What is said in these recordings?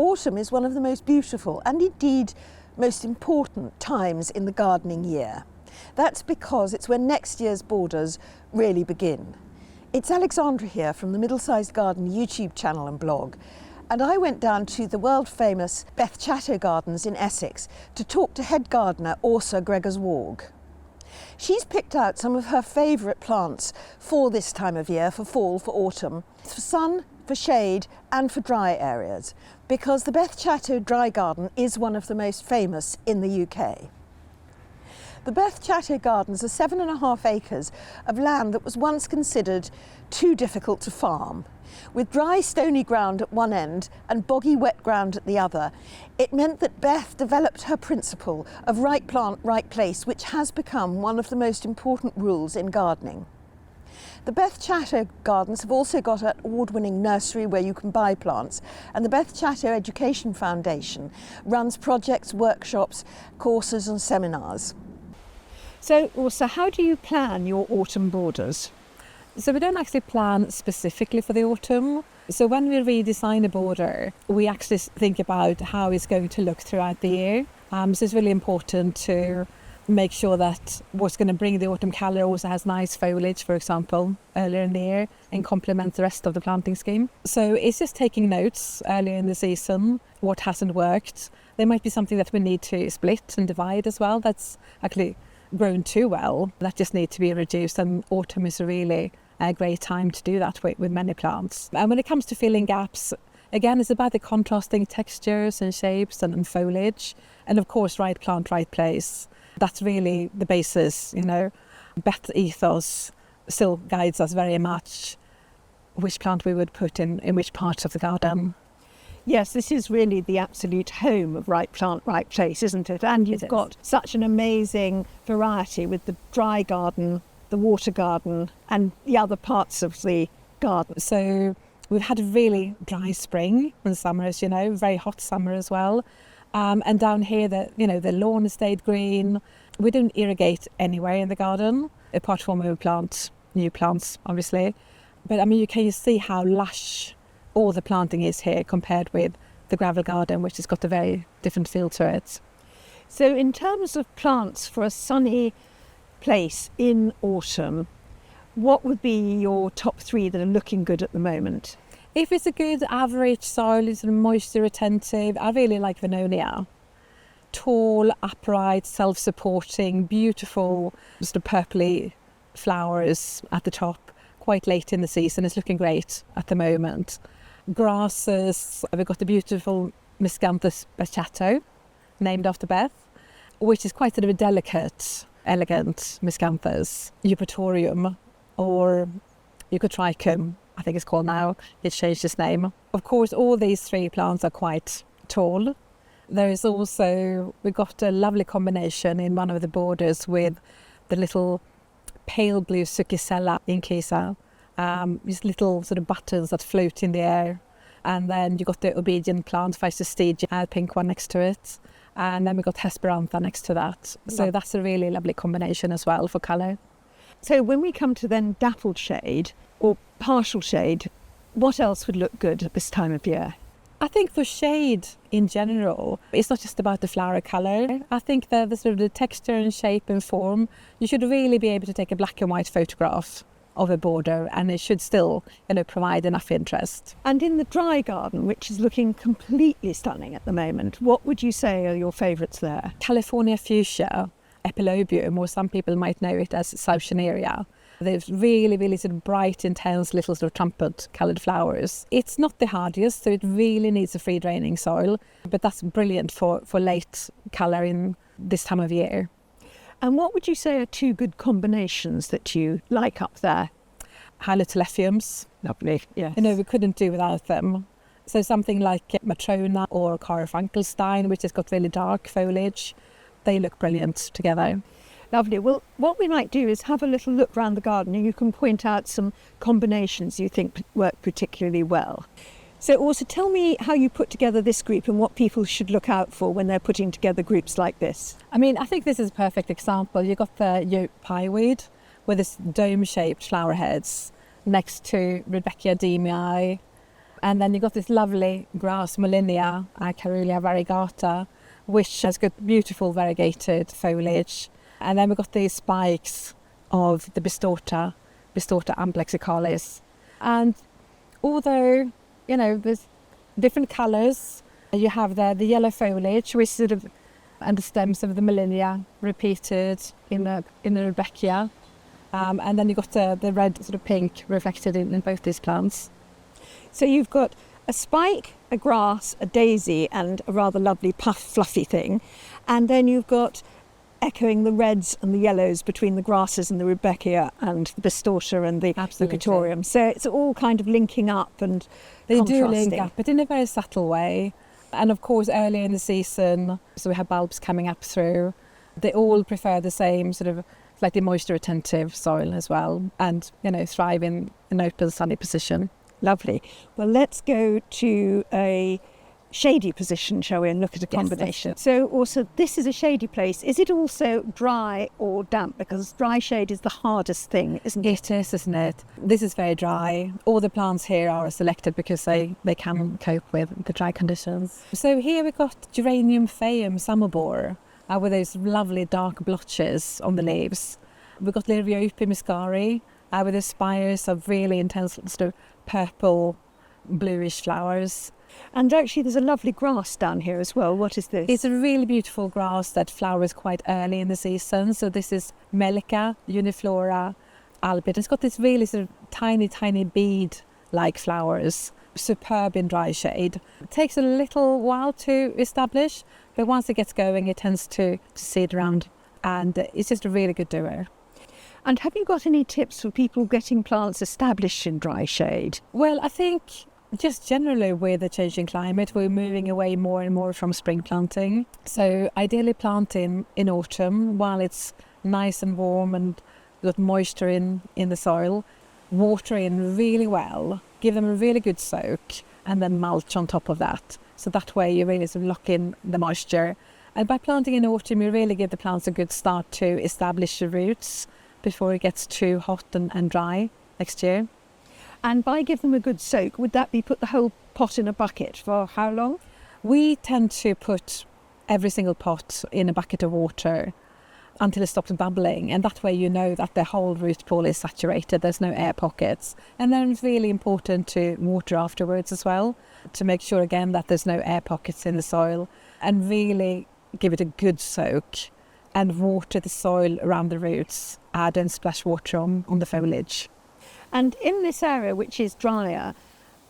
autumn is one of the most beautiful and indeed most important times in the gardening year. That's because it's when next year's borders really begin. It's Alexandra here from the Middle-Sized Garden YouTube channel and blog, and I went down to the world-famous Beth Chatto Gardens in Essex to talk to head gardener Asa Gregors-Warg. She's picked out some of her favourite plants for this time of year, for fall, for autumn, for sun, for shade and for dry areas, because the Beth Chatto Dry Garden is one of the most famous in the UK. The Beth Chatto Gardens are 7.5 acres of land that was once considered too difficult to farm. With dry stony ground at one end and boggy wet ground at the other, it meant that Beth developed her principle of right plant, right place, which has become one of the most important rules in gardening. The Beth Chatto Gardens have also got an award-winning nursery where you can buy plants, and the Beth Chatto Education Foundation runs projects, workshops, courses and seminars. So, Asa, how do you plan your autumn borders? So we don't actually plan specifically for the autumn. So when we redesign a border, we actually think about how it's going to look throughout the year. So it's really important to make sure that what's going to bring the autumn colour also has nice foliage, for example, earlier in the year and complement the rest of the planting scheme. So it's just taking notes earlier in the season, what hasn't worked. There might be something that we need to split and divide as well. That's actually grown too well, that just need to be reduced, and autumn is really a great time to do that with many plants. And when it comes to filling gaps, again, it's about the contrasting textures and shapes and foliage, and of course right plant, right place. That's really the basis, you know. Beth's ethos still guides us very much which plant we would put in which parts of the garden. Yes, this is really the absolute home of right plant, right place, isn't it? And you've got such an amazing variety with the dry garden, the water garden and the other parts of the garden. So we've had a really dry spring and summer, as you know, very hot summer as well. And down here, the lawn has stayed green. We don't irrigate anywhere in the garden, apart from when we plant new plants, obviously. But I mean, you can see how lush all the planting is here compared with the gravel garden, which has got a very different feel to it. So in terms of plants for a sunny place in autumn, what would be your top 3 that are looking good at the moment? If it's a good average soil, it's moisture retentive, I really like Vernonia. Tall, upright, self-supporting, beautiful, sort of purpley flowers at the top, quite late in the season. It's looking great at the moment. Grasses, we've got the beautiful Miscanthus Beth Chatto, named after Beth, which is quite sort of a delicate, elegant Miscanthus. Eupatorium, or Euchotrichum, I think it's called now. It's changed its name. Of course, all these 3 plants are quite tall. There is also, we got a lovely combination in one of the borders with the little pale blue Succisella in Casa. These little sort of buttons that float in the air. And then you got the obedient plant, Physostegia, a pink one next to it. And then we got Hesperantha next to that. So that's a really lovely combination as well for colour. So when we come to then dappled shade or partial shade, what else would look good at this time of year? I think for shade in general, it's not just about the flower colour. I think the sort of the texture and shape and form, you should really be able to take a black and white photograph of a border, and it should still, provide enough interest. And in the dry garden, which is looking completely stunning at the moment, what would you say are your favourites there? California Fuchsia, Epilobium, or some people might know it as Sautionaria. They're really, really sort of bright, intense, little sort of trumpet-coloured flowers. It's not the hardiest, so it really needs a free draining soil, but that's brilliant for late colour in this time of year. And what would you say are 2 good combinations that you like up there? Hylotelephiums. Lovely, yes. We couldn't do without them. So something like Matrona or Caryopteris, which has got really dark foliage, they look brilliant together. Lovely. Well, what we might do is have a little look around the garden and you can point out some combinations you think work particularly well. So also tell me how you put together this group and what people should look out for when they're putting together groups like this. I mean, I think this is a perfect example. You've got the Pyeweed with its dome-shaped flower heads next to rudbeckia demii, And then you've got this lovely grass, molinia, Caryopteris variegata, which has got beautiful variegated foliage. And then we've got these spikes of the Bistorta amblexicalis. And although, there's different colours, you have there the yellow foliage, which sort of, and the stems of the molinia repeated in the rudbeckia. And then you've got the red sort of pink reflected in both these plants. So you've got a spike, a grass, a daisy, and a rather lovely puff fluffy thing. And then you've got echoing the reds and the yellows between the grasses and the rudbeckia and the Bistorta and the Euchotrichum. So it's all kind of linking up and they contrasting. do link up, but in a very subtle way. And of course, earlier in the season, so we have bulbs coming up through. They all prefer the same sort of slightly moisture retentive soil as well, and thrive in an open sunny position. Lovely. Well, let's go to a shady position, shall we, and look at a combination. Yes, so also, this is a shady place. Is it also dry or damp? Because dry shade is the hardest thing, isn't it? It is, isn't it? This is very dry. All the plants here are selected because they can cope with the dry conditions. So here we've got geranium phaeum summerbore with those lovely dark blotches on the leaves. We've got Liriope muscari with the spires of really intense sort of purple, bluish flowers. And actually there's a lovely grass down here as well. What is this? It's a really beautiful grass that flowers quite early in the season. So this is melick uniflora albid. It's got this really sort of tiny bead-like flowers, superb in dry shade. It takes a little while to establish, but once it gets going, it tends to seed around, and it's just a really good doer. And have you got any tips for people getting plants established in dry shade? Well, I think just generally with the changing climate, we're moving away more and more from spring planting. So ideally plant in autumn while it's nice and warm and got moisture in the soil. Water in really well, give them a really good soak, and then mulch on top of that. So that way you really sort of lock in the moisture. And by planting in autumn, you really give the plants a good start to establish the roots before it gets too hot and dry next year. And by giving them a good soak, would that be put the whole pot in a bucket for how long? We tend to put every single pot in a bucket of water until it stops bubbling, and that way you know that the whole root ball is saturated, there's no air pockets. And then it's really important to water afterwards as well, to make sure again that there's no air pockets in the soil, and really give it a good soak and water the soil around the roots, add and splash water on the foliage. And in this area, which is drier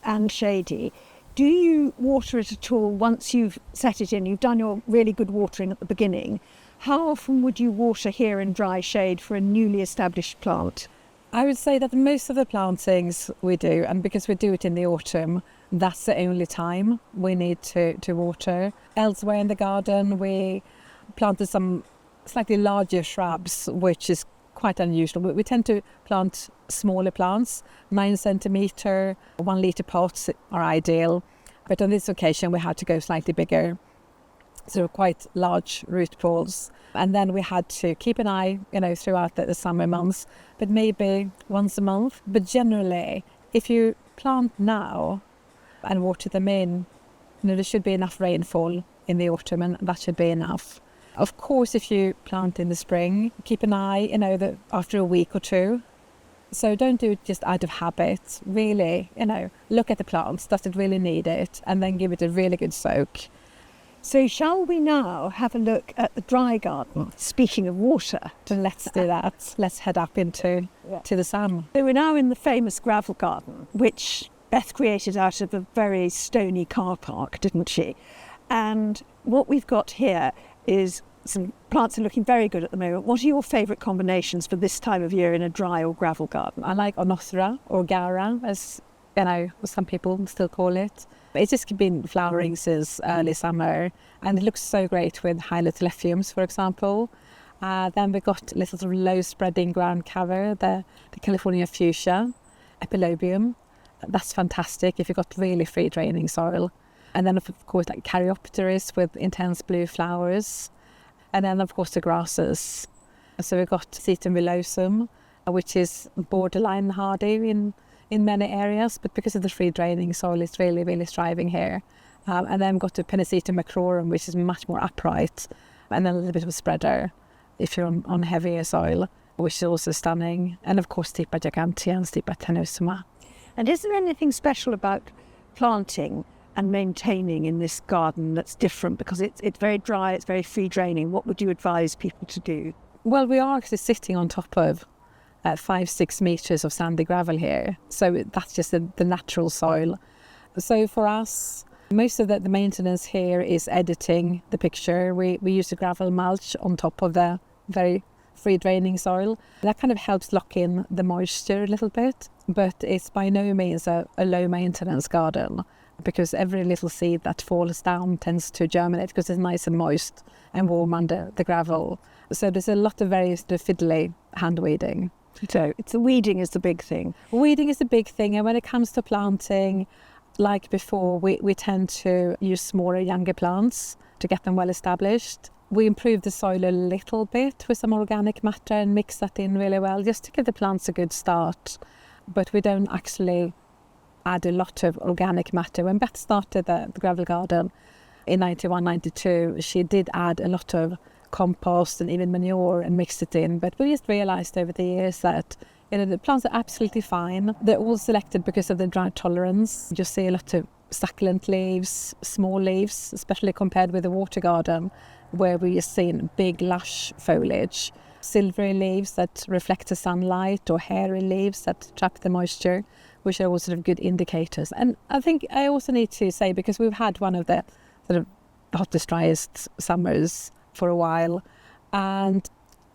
and shady, do you water it at all once you've set it in? You've done your really good watering at the beginning. How often would you water here in dry shade for a newly established plant? I would say that most of the plantings we do, and because we do it in the autumn, that's the only time we need to water. Elsewhere in the garden, we planted some slightly larger shrubs, which is quite unusual. We tend to plant smaller plants, 9 centimetre, 1 litre pots are ideal. But on this occasion, we had to go slightly bigger. So quite large root balls. And then we had to keep an eye, throughout the summer months, but maybe once a month. But generally, if you plant now and water them in, there should be enough rainfall in the autumn, and that should be enough. Of course, if you plant in the spring, keep an eye, that after a week or two. So don't do it just out of habit. Really, look at the plants. Does it really need it? And then give it a really good soak. So shall we now have a look at the dry garden? Speaking of water. Let's do that. Let's head up to the sun. So we're now in the famous gravel garden, which Beth created out of a very stony car park, didn't she? And what we've got here is some plants are looking very good at the moment. What are your favourite combinations for this time of year in a dry or gravel garden? I like oenothera or Gaura, as some people still call it. It's just been flowering since early summer, and it looks so great with Hylotelephiums, for example. Then we've got little sort of low-spreading ground cover, the California Fuchsia, Epilobium. That's fantastic if you've got really free-draining soil. And then, of course, like Caryopteris with intense blue flowers. And then, of course, the grasses. So we've got Sedum villosum, which is borderline hardy in in many areas, but because of the free draining soil, it's really, really thriving here. And then we've got the Pennisetum macrorum, which is much more upright, and then a little bit of a spreader if you're on heavier soil, which is also stunning. And of course, Stipa gigantea and Stipa tenosoma. And is there anything special about planting and maintaining in this garden that's different? Because it's very dry, it's very free draining. What would you advise people to do? Well, we are actually sitting on top of 5-6 metres of sandy gravel here. So that's just the natural soil. So for us, most of the maintenance here is editing the picture. We use a gravel mulch on top of the very free draining soil. That kind of helps lock in the moisture a little bit, but it's by no means a low maintenance garden, because every little seed that falls down tends to germinate because it's nice and moist and warm under the gravel. So there's a lot of very fiddly hand weeding. So it's the weeding is the big thing. Weeding is the big thing, and when it comes to planting, like before, we tend to use smaller, younger plants to get them well established. We improve the soil a little bit with some organic matter and mix that in really well, just to give the plants a good start. But we don't actually add a lot of organic matter. When Beth started the gravel garden in 91, 92, she did add a lot of compost and even manure and mixed it in. But we just realised over the years that the plants are absolutely fine. They're all selected because of the drought tolerance. You see a lot of succulent leaves, small leaves, especially compared with the water garden, where we just seen big lush foliage, silvery leaves that reflect the sunlight, or hairy leaves that trap the moisture, which are all sort of good indicators. And I think I also need to say, because we've had one of the sort of hottest, driest summers for a while, and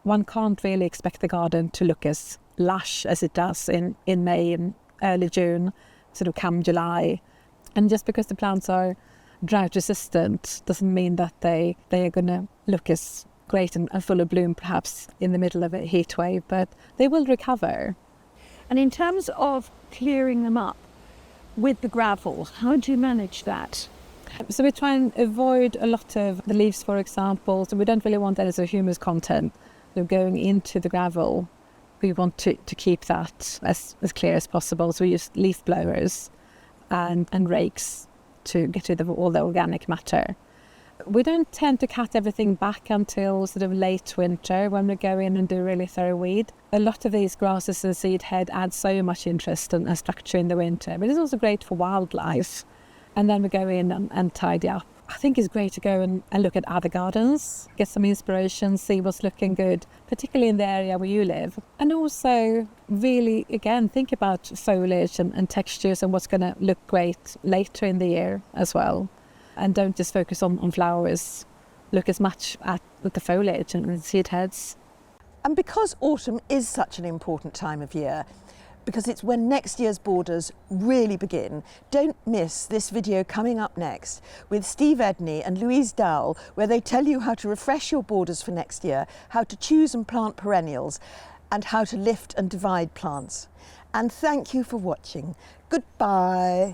one can't really expect the garden to look as lush as it does in May and early June, sort of come July. And just because the plants are drought resistant doesn't mean that they are going to look as great and full of bloom perhaps in the middle of a heat wave, but they will recover. And in terms of clearing them up with the gravel, how do you manage that? So we try and avoid a lot of the leaves, for example. So we don't really want any sort of humus content going into the gravel. We want to keep that as clear as possible. So we use leaf blowers and rakes to get rid of all the organic matter. We don't tend to cut everything back until sort of late winter, when we go in and do really thorough weed. A lot of these grasses and seed head add so much interest and structure in the winter, but it's also great for wildlife. And then we go in and tidy up. I think it's great to go and look at other gardens, get some inspiration, see what's looking good, particularly in the area where you live. And also really, again, think about foliage and textures and what's going to look great later in the year as well. And don't just focus on flowers. Look as much at the foliage and seed heads. And because autumn is such an important time of year, because it's when next year's borders really begin, don't miss this video coming up next with Steve Edney and Louise Dowell, where they tell you how to refresh your borders for next year, how to choose and plant perennials, and how to lift and divide plants. And thank you for watching. Goodbye.